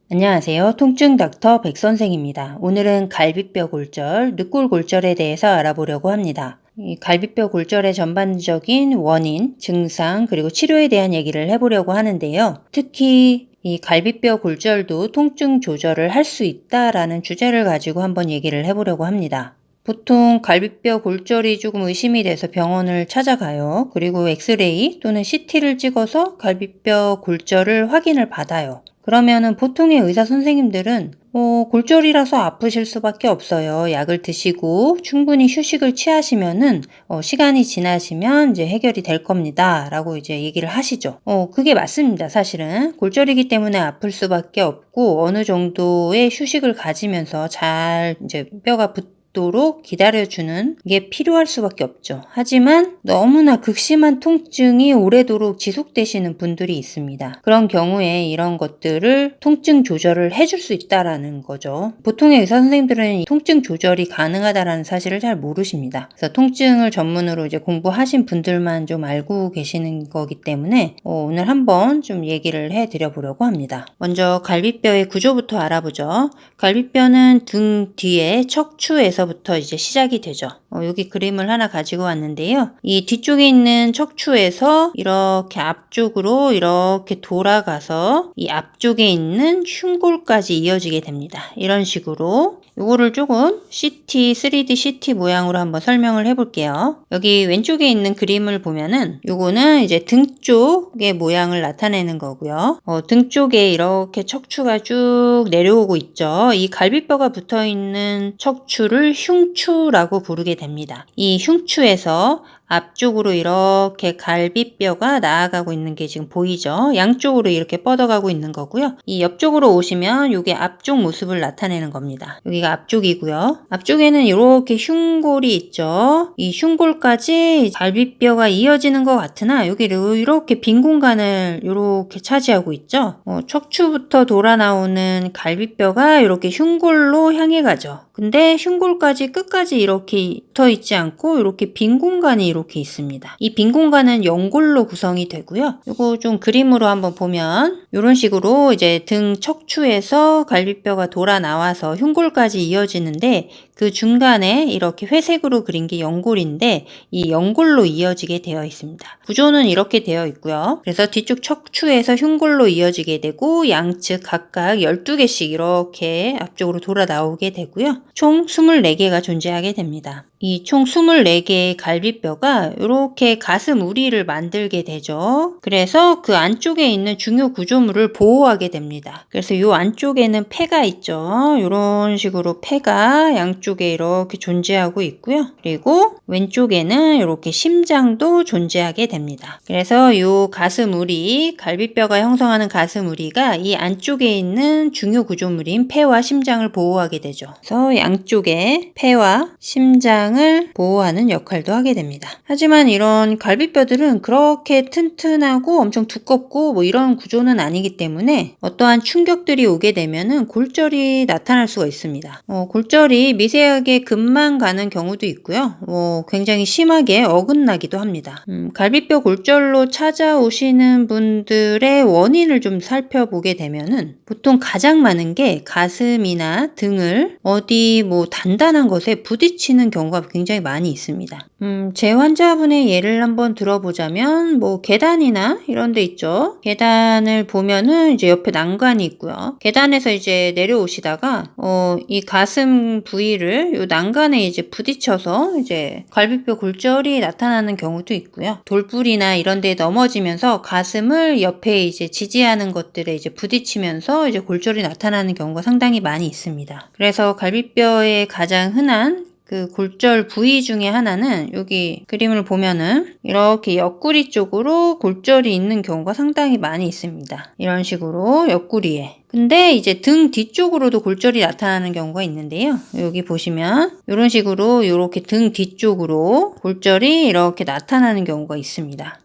안녕하세요. 통증 닥터 백선생입니다. 오늘은 갈비뼈 골절, 늑골 골절에 대해서 알아보려고 합니다. 이 갈비뼈 골절의 전반적인 원인, 증상, 그리고 치료에 대한 얘기를 해보려고 하는데요. 특히 이 갈비뼈 골절도 통증 조절을 할 수 있다라는 주제를 가지고 한번 얘기를 해보려고 합니다. 보통 갈비뼈 골절이 조금 의심이 돼서 병원을 찾아가요. 그리고 엑스레이 또는 CT를 찍어서 갈비뼈 골절을 확인을 받아요. 그러면은 보통의 의사 선생님들은 골절이라서 아프실 수밖에 없어요. 약을 드시고 충분히 휴식을 취하시면은 시간이 지나시면 이제 해결이 될 겁니다. 라고 이제 얘기를 하시죠. 그게 맞습니다. 사실은 골절이기 때문에 아플 수밖에 없고 어느 정도의 휴식을 가지면서 잘 이제 뼈가 도록 기다려주는 게 필요할 수밖에 없죠. 하지만 너무나 극심한 통증이 오래도록 지속되시는 분들이 있습니다. 그런 경우에 이런 것들을 통증 조절을 해줄 수 있다라는 거죠. 보통의 의사 선생님들은 통증 조절이 가능하다라는 사실을 잘 모르십니다. 그래서 통증을 전문으로 이제 공부하신 분들만 좀 알고 계시는 거기 때문에 오늘 한번 좀 얘기를 해드려 보려고 합니다. 먼저 갈비뼈의 구조부터 알아보죠. 갈비뼈는 등 뒤에 척추에서부터 이제 시작이 되죠. 여기 그림을 하나 가지고 왔는데요. 이 뒤쪽에 있는 척추에서 이렇게 앞쪽으로 이렇게 돌아가서 이 앞쪽에 있는 흉골까지 이어지게 됩니다. 이런 식으로 요거를 조금 CT, 3D CT 모양으로 한번 설명을 해볼게요. 여기 왼쪽에 있는 그림을 보면은 요거는 이제 등 쪽의 모양을 나타내는 거고요. 등 쪽에 이렇게 척추가 쭉 내려오고 있죠. 이 갈비뼈가 붙어 있는 척추를 흉추라고 부르게 됩니다. 이 흉추에서 앞쪽으로 이렇게 갈비뼈가 나아가고 있는 게 지금 보이죠? 양쪽으로 이렇게 뻗어가고 있는 거고요. 이 옆쪽으로 오시면 이게 앞쪽 모습을 나타내는 겁니다. 여기가 앞쪽이고요. 앞쪽에는 이렇게 흉골이 있죠. 이 흉골까지 갈비뼈가 이어지는 것 같으나 여기를 이렇게 빈 공간을 이렇게 차지하고 있죠. 척추부터 돌아 나오는 갈비뼈가 이렇게 흉골로 향해 가죠. 근데 흉골까지 끝까지 이렇게 붙어 있지 않고 이렇게 빈 공간이 이렇게 있습니다. 이 빈 공간은 연골로 구성이 되고요. 이거 좀 그림으로 한번 보면 이런 식으로 이제 등 척추에서 갈비뼈가 돌아 나와서 흉골까지 이어지는데 그 중간에 이렇게 회색으로 그린 게 연골인데 이 연골로 이어지게 되어 있습니다. 구조는 이렇게 되어 있고요. 그래서 뒤쪽 척추에서 흉골로 이어지게 되고 양측 각각 12개씩 이렇게 앞쪽으로 돌아 나오게 되고요. 총 24개가 존재하게 됩니다. 이 총 24개의 갈비뼈가 이렇게 가슴 우리를 만들게 되죠. 그래서 그 안쪽에 있는 중요 구조물을 보호하게 됩니다. 그래서 이 안쪽에는 폐가 있죠. 이런 식으로 폐가 양쪽에 이렇게 존재하고 있고요. 그리고 왼쪽에는 이렇게 심장도 존재하게 됩니다. 그래서 이 가슴 우리, 갈비뼈가 형성하는 가슴 우리가 이 안쪽에 있는 중요 구조물인 폐와 심장을 보호하게 되죠. 그래서 양쪽에 폐와 심장을 보호하는 역할도 하게 됩니다. 하지만 이런 갈비뼈들은 그렇게 튼튼하고 엄청 두껍고 뭐 이런 구조는 아니기 때문에 어떠한 충격들이 오게 되면은 골절이 나타날 수가 있습니다. 골절이 미세하게 금만 가는 경우도 있고요. 굉장히 심하게 어긋나기도 합니다. 갈비뼈 골절로 찾아오시는 분들의 원인을 좀 살펴보게 되면은 보통 가장 많은 게 가슴이나 등을 어디 뭐 단단한 것에 부딪히는 경우가 굉장히 많이 있습니다. 제 환자분의 예를 한번 들어보자면 뭐 계단이나 이런 데 있죠. 계단을 보면은 이제 옆에 난간이 있고요. 계단에서 이제 내려오시다가 이 가슴 부위를 요 난간에 이제 부딪혀서 이제 갈비뼈 골절이 나타나는 경우도 있고요. 돌불이나 이런 데 넘어지면서 가슴을 옆에 이제 지지하는 것들에 이제 부딪히면서 이제 골절이 나타나는 경우가 상당히 많이 있습니다. 그래서 갈비뼈의 가장 흔한 그 골절 부위 중에 하나는 여기 그림을 보면은 이렇게 옆구리 쪽으로 골절이 있는 경우가 상당히 많이 있습니다. 이런 식으로 옆구리에. 근데 이제 등 뒤쪽으로도 골절이 나타나는 경우가 있는데요. 여기 보시면 이런 식으로 이렇게 등 뒤쪽으로 골절이 이렇게 나타나는 경우가 있습니다.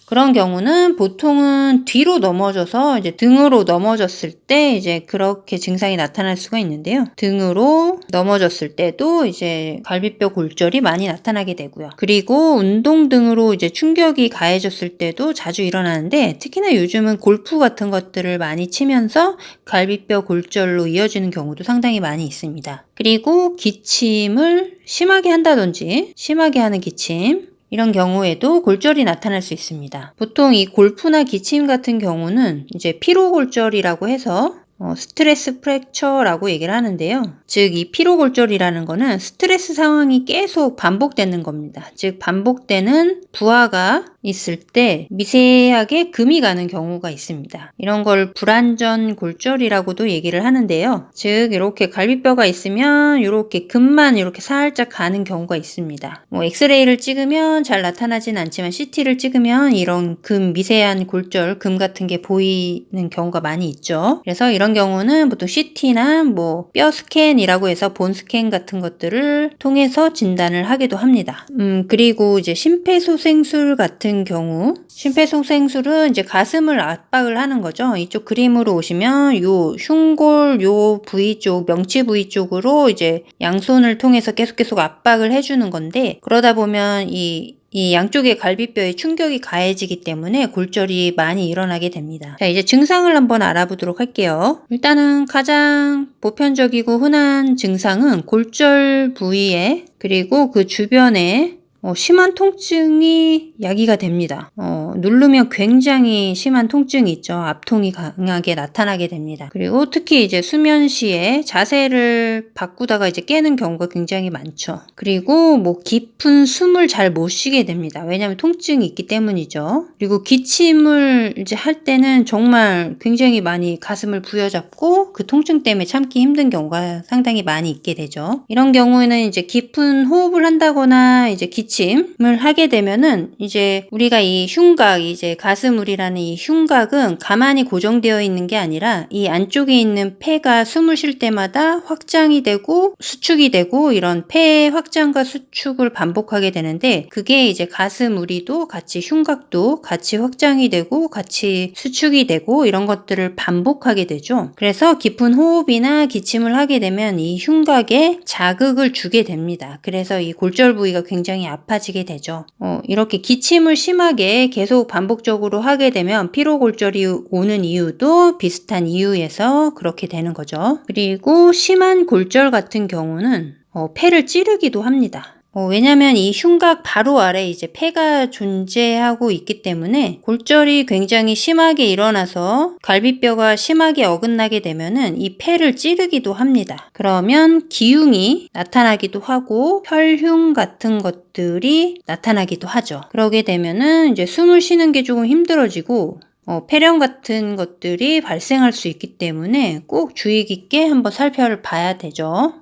그런 경우는 보통은 뒤로 넘어져서 이제 등으로 넘어졌을 때 이제 그렇게 증상이 나타날 수가 있는데요. 등으로 넘어졌을 때도 이제 갈비뼈 골절이 많이 나타나게 되고요. 그리고 운동 등으로 이제 충격이 가해졌을 때도 자주 일어나는데 특히나 요즘은 골프 같은 것들을 많이 치면서 갈비뼈 골절로 이어지는 경우도 상당히 많이 있습니다. 그리고 기침을 심하게 한다든지 심하게 하는 기침 이런 경우에도 골절이 나타날 수 있습니다. 보통 이 골프나 기침 같은 경우는 이제 피로골절이라고 해서 스트레스 프랙처라고 얘기를 하는데요. 즉, 이 피로골절이라는 거는 스트레스 상황이 계속 반복되는 겁니다. 즉, 반복되는 부하가 있을 때 미세하게 금이 가는 경우가 있습니다. 이런 걸 불안전 골절이라고도 얘기를 하는데요. 즉, 이렇게 갈비뼈가 있으면 이렇게 금만 이렇게 살짝 가는 경우가 있습니다. 엑스레이를 찍으면 잘 나타나진 않지만 CT를 찍으면 이런 금, 미세한 골절, 금 같은 게 보이는 경우가 많이 있죠. 그래서 이런 경우는 보통 CT나 뼈 스캔이라고 해서 본 스캔 같은 것들을 통해서 진단을 하기도 합니다. 그리고 이제 심폐소생술 같은 경우, 심폐소생술은 이제 가슴을 압박을 하는 거죠. 이쪽 그림으로 오시면 요 흉골 요 부위 쪽, 명치 부위 쪽으로 이제 양손을 통해서 계속 압박을 해주는 건데, 그러다 보면 이 양쪽의 갈비뼈에 충격이 가해지기 때문에 골절이 많이 일어나게 됩니다. 자, 이제 증상을 한번 알아보도록 할게요. 일단은 가장 보편적이고 흔한 증상은 골절 부위에 그리고 그 주변에 심한 통증이 야기가 됩니다. 누르면 굉장히 심한 통증이 있죠. 압통이 강하게 나타나게 됩니다. 그리고 특히 이제 수면 시에 자세를 바꾸다가 이제 깨는 경우가 굉장히 많죠. 그리고 깊은 숨을 잘 못 쉬게 됩니다. 왜냐하면 통증이 있기 때문이죠. 그리고 기침을 이제 할 때는 정말 굉장히 많이 가슴을 부여잡고 그 통증 때문에 참기 힘든 경우가 상당히 많이 있게 되죠. 이런 경우에는 이제 깊은 호흡을 한다거나 이제 기침을 하게 되면은 이제 우리가 이 흉곽, 이제 가슴울이라는 이 흉곽은 가만히 고정되어 있는 게 아니라 이 안쪽에 있는 폐가 숨을 쉴 때마다 확장이 되고 수축이 되고 이런 폐 확장과 수축을 반복하게 되는데, 그게 이제 가슴우리도 같이 흉곽도 같이 확장이 되고 같이 수축이 되고 이런 것들을 반복하게 되죠. 그래서 깊은 호흡이나 기침을 하게 되면 이 흉곽에 자극을 주게 됩니다. 그래서 이 골절 부위가 굉장히 아파지게 되죠. 이렇게 기침을 심하게 계속 반복적으로 하게 되면 피로골절이 오는 이유도 비슷한 이유에서 그렇게 되는 거죠. 그리고 심한 골절 같은 경우는 폐를 찌르기도 합니다. 왜냐면 이 흉곽 바로 아래 이제 폐가 존재하고 있기 때문에 골절이 굉장히 심하게 일어나서 갈비뼈가 심하게 어긋나게 되면은 이 폐를 찌르기도 합니다. 그러면 기흉이 나타나기도 하고 혈흉 같은 것들이 나타나기도 하죠. 그러게 되면은 이제 숨을 쉬는 게 조금 힘들어지고 폐렴 같은 것들이 발생할 수 있기 때문에 꼭 주의 깊게 한번 살펴봐야 되죠.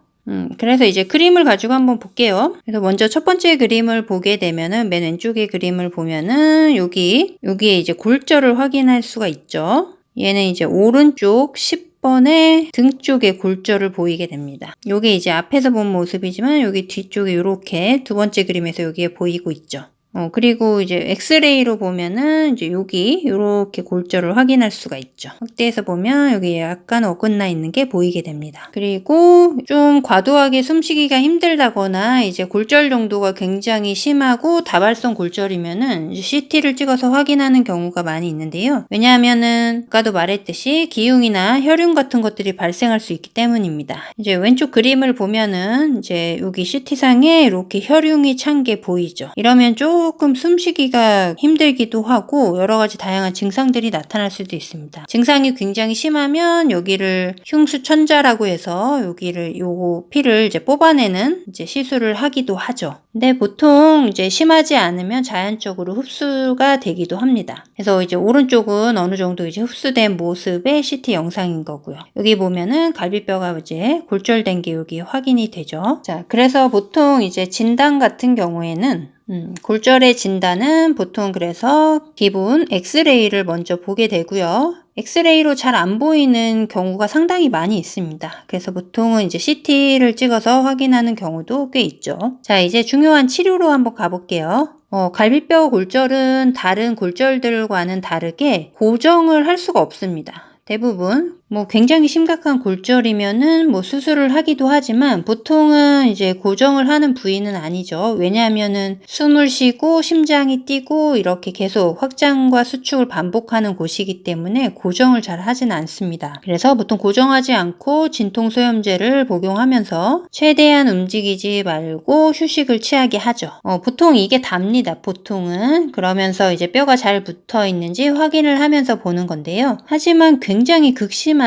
그래서 이제 그림을 가지고 한번 볼게요. 그래서 먼저 첫 번째 그림을 보게 되면은 맨 왼쪽의 그림을 보면은 여기에 이제 골절을 확인할 수가 있죠. 얘는 이제 오른쪽 10번의 등 쪽에 골절을 보이게 됩니다. 요게 이제 앞에서 본 모습이지만 여기 뒤쪽에 이렇게 두 번째 그림에서 여기에 보이고 있죠. 그리고 이제 엑스레이로 보면은 이제 여기 이렇게 골절을 확인할 수가 있죠. 확대해서 보면 여기 약간 어긋나 있는 게 보이게 됩니다. 그리고 좀 과도하게 숨쉬기가 힘들다거나 이제 골절 정도가 굉장히 심하고 다발성 골절이면은 이제 CT를 찍어서 확인하는 경우가 많이 있는데요. 왜냐하면은 아까도 말했듯이 기흉이나 혈흉 같은 것들이 발생할 수 있기 때문입니다. 이제 왼쪽 그림을 보면은 이제 여기 CT상에 이렇게 혈흉이 찬 게 보이죠. 이러면 조금 숨쉬기가 힘들기도 하고 여러 가지 다양한 증상들이 나타날 수도 있습니다. 증상이 굉장히 심하면 여기를 흉수천자라고 해서 여기를 요거 피를 이제 뽑아내는 이제 시술을 하기도 하죠. 근데 보통 이제 심하지 않으면 자연적으로 흡수가 되기도 합니다. 그래서 이제 오른쪽은 어느 정도 이제 흡수된 모습의 CT 영상인 거고요. 여기 보면은 갈비뼈가 이제 골절된 게 여기 확인이 되죠. 자, 그래서 보통 이제 진단 같은 경우에는 골절의 진단은 보통 그래서 기본 엑스레이를 먼저 보게 되고요. 엑스레이로 잘 안 보이는 경우가 상당히 많이 있습니다. 그래서 보통은 이제 CT를 찍어서 확인하는 경우도 꽤 있죠. 자, 이제 중요한 치료로 한번 가볼게요. 갈비뼈 골절은 다른 골절들과는 다르게 고정을 할 수가 없습니다. 대부분 굉장히 심각한 골절이면은 수술을 하기도 하지만 보통은 이제 고정을 하는 부위는 아니죠. 왜냐하면은 숨을 쉬고 심장이 뛰고 이렇게 계속 확장과 수축을 반복하는 곳이기 때문에 고정을 잘 하진 않습니다. 그래서 보통 고정하지 않고 진통소염제를 복용하면서 최대한 움직이지 말고 휴식을 취하게 하죠. 보통 이게 답니다. 보통은. 그러면서 이제 뼈가 잘 붙어 있는지 확인을 하면서 보는 건데요. 하지만 굉장히 극심한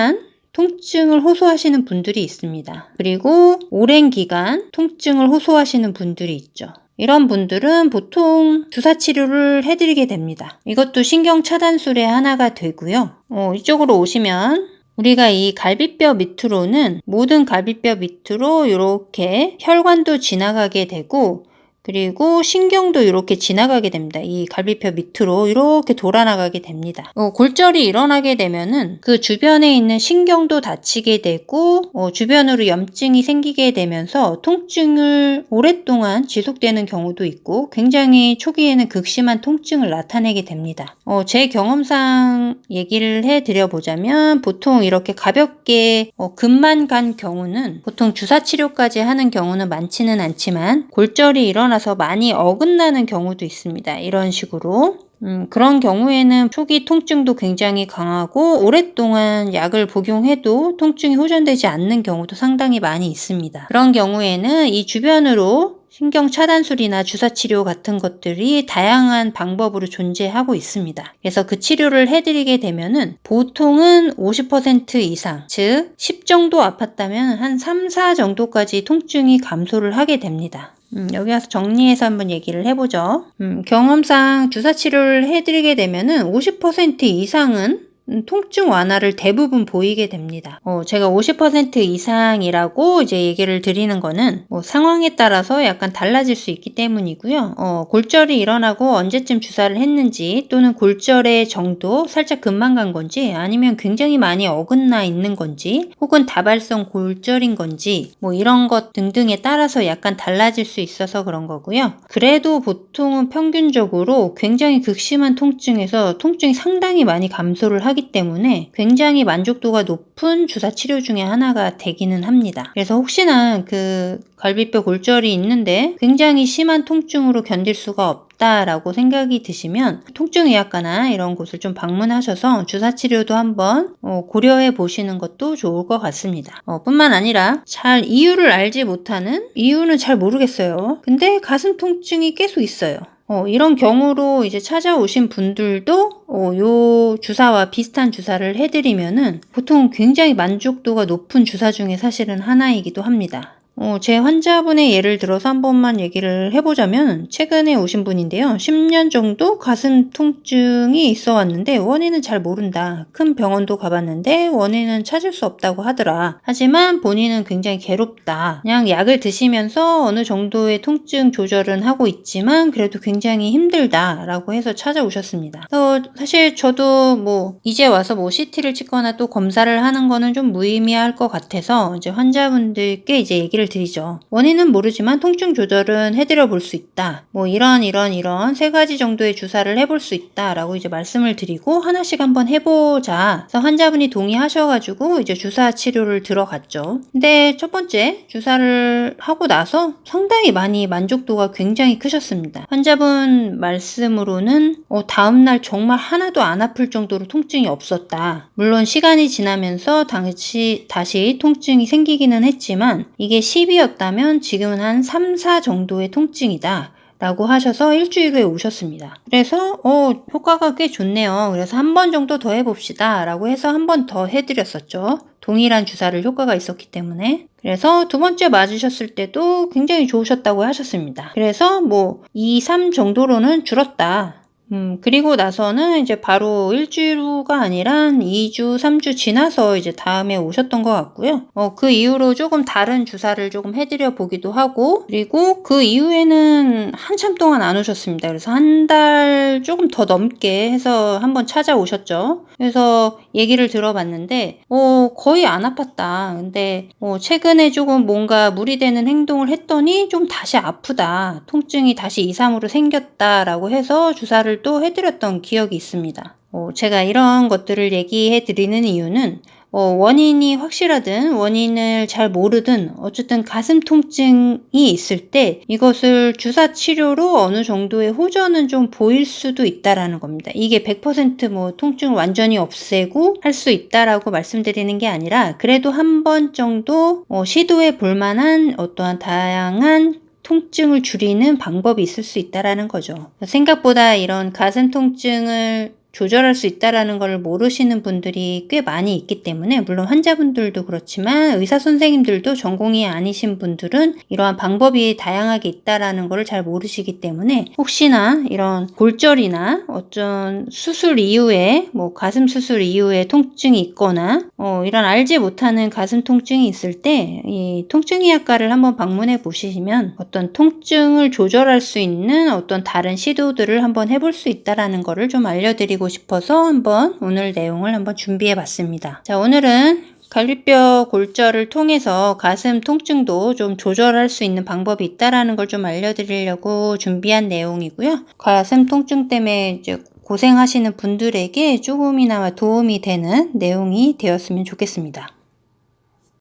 통증을 호소하시는 분들이 있습니다. 그리고 오랜 기간 통증을 호소하시는 분들이 있죠. 이런 분들은 보통 주사 치료를 해드리게 됩니다. 이것도 신경 차단술의 하나가 되고요. 이쪽으로 오시면 우리가 이 갈비뼈 밑으로는 모든 갈비뼈 밑으로 이렇게 혈관도 지나가게 되고 그리고 신경도 이렇게 지나가게 됩니다. 이 갈비뼈 밑으로 이렇게 돌아나가게 됩니다. 골절이 일어나게 되면은 그 주변에 있는 신경도 다치게 되고 주변으로 염증이 생기게 되면서 통증을 오랫동안 지속되는 경우도 있고 굉장히 초기에는 극심한 통증을 나타내게 됩니다. 제 경험상 얘기를 해드려 보자면 보통 이렇게 가볍게 금만 간 경우는 보통 주사 치료까지 하는 경우는 많지는 않지만 골절이 일어나서 많이 어긋나는 경우도 있습니다. 이런 식으로. 그런 경우에는 초기 통증도 굉장히 강하고 오랫동안 약을 복용해도 통증이 호전되지 않는 경우도 상당히 많이 있습니다. 그런 경우에는 이 주변으로 신경 차단술이나 주사 치료 같은 것들이 다양한 방법으로 존재하고 있습니다. 그래서 그 치료를 해드리게 되면은 보통은 50% 이상, 즉 10 정도 아팠다면 한 3, 4 정도까지 통증이 감소를 하게 됩니다. 여기 와서 정리해서 한번 얘기를 해보죠. 경험상 주사 치료를 해드리게 되면은 50% 이상은 통증 완화를 대부분 보이게 됩니다. 제가 50% 이상이라고 이제 얘기를 드리는 거는 상황에 따라서 약간 달라질 수 있기 때문이고요. 골절이 일어나고 언제쯤 주사를 했는지 또는 골절의 정도 살짝 금방 간 건지 아니면 굉장히 많이 어긋나 있는 건지 혹은 다발성 골절인 건지 이런 것 등등에 따라서 약간 달라질 수 있어서 그런 거고요. 그래도 보통은 평균적으로 굉장히 극심한 통증에서 통증이 상당히 많이 감소를 하기 때문에 굉장히 만족도가 높은 주사 치료 중에 하나가 되기는 합니다. 그래서 혹시나 그 갈비뼈 골절이 있는데 굉장히 심한 통증으로 견딜 수가 없다라고 생각이 드시면 통증의학과나 이런 곳을 좀 방문하셔서 주사 치료도 한번 고려해 보시는 것도 좋을 것 같습니다. 뿐만 아니라 잘 이유를 알지 못하는 이유는 잘 모르겠어요. 근데 가슴 통증이 계속 있어요. 이런 경우로 이제 찾아오신 분들도 요 주사와 비슷한 주사를 해드리면은 보통 굉장히 만족도가 높은 주사 중에 사실은 하나이기도 합니다. 제 환자분의 예를 들어서 한 번만 얘기를 해보자면 최근에 오신 분인데요. 10년 정도 가슴 통증이 있어 왔는데 원인은 잘 모른다. 큰 병원도 가봤는데 원인은 찾을 수 없다고 하더라. 하지만 본인은 굉장히 괴롭다. 그냥 약을 드시면서 어느 정도의 통증 조절은 하고 있지만 그래도 굉장히 힘들다 라고 해서 찾아오셨습니다. 사실 저도 이제 와서 CT를 찍거나 또 검사를 하는 거는 좀 무의미할 것 같아서 이제 환자분들께 이제 얘기를 드리죠. 원인은 모르지만 통증 조절은 해드려 볼 수 있다. 이런 3가지 정도의 주사를 해볼 수 있다 라고 이제 말씀을 드리고 하나씩 한번 해보자. 그래서 환자분이 동의하셔가지고 이제 주사 치료를 들어갔죠. 근데 첫 번째 주사를 하고 나서 상당히 많이 만족도가 굉장히 크셨습니다. 환자분 말씀으로는 다음날 정말 하나도 안 아플 정도로 통증이 없었다. 물론 시간이 지나면서 다시 통증이 생기기는 했지만 이게 10이었다면 지금은 한 3, 4 정도의 통증이다 라고 하셔서 일주일 후에 오셨습니다. 그래서 효과가 꽤 좋네요. 그래서 한 번 정도 더 해봅시다 라고 해서 한 번 더 해드렸었죠. 동일한 주사를 효과가 있었기 때문에. 그래서 두 번째 맞으셨을 때도 굉장히 좋으셨다고 하셨습니다. 그래서 2, 3 정도로는 줄었다. 그리고 나서는 이제 바로 1주일 후가 아니라 한 2주, 3주 지나서 이제 다음에 오셨던 것 같고요. 그 이후로 조금 다른 주사를 조금 해드려 보기도 하고, 그리고 그 이후에는 한참 동안 안 오셨습니다. 그래서 한 달 조금 더 넘게 해서 한번 찾아오셨죠. 그래서 얘기를 들어봤는데, 거의 안 아팠다. 근데 최근에 조금 뭔가 무리되는 행동을 했더니 좀 다시 아프다. 통증이 다시 2, 3으로 생겼다라고 해서 주사를 또 해드렸던 기억이 있습니다. 제가 이런 것들을 얘기해 드리는 이유는 원인이 확실하든 원인을 잘 모르든 어쨌든 가슴 통증이 있을 때 이것을 주사 치료로 어느 정도의 호전은 좀 보일 수도 있다라는 겁니다. 이게 100% 통증을 완전히 없애고 할 수 있다라고 말씀드리는 게 아니라 그래도 한 번 정도 시도해 볼 만한 어떠한 다양한 통증을 줄이는 방법이 있을 수 있다라는 거죠. 생각보다 이런 가슴 통증을 조절할 수 있다라는 걸 모르시는 분들이 꽤 많이 있기 때문에, 물론 환자분들도 그렇지만 의사 선생님들도 전공이 아니신 분들은 이러한 방법이 다양하게 있다라는 걸 잘 모르시기 때문에 혹시나 이런 골절이나 어떤 수술 이후에 가슴 수술 이후에 통증이 있거나 이런 알지 못하는 가슴 통증이 있을 때 이 통증의학과를 한번 방문해 보시면 어떤 통증을 조절할 수 있는 어떤 다른 시도들을 한번 해볼 수 있다라는 거를 좀 알려드리고 싶어서 한번 오늘 내용을 한번 준비해 봤습니다. 자, 오늘은 갈비뼈 골절을 통해서 가슴 통증도 좀 조절할 수 있는 방법이 있다라는 걸 좀 알려드리려고 준비한 내용이고요. 가슴 통증 때문에 이제 고생하시는 분들에게 조금이나마 도움이 되는 내용이 되었으면 좋겠습니다.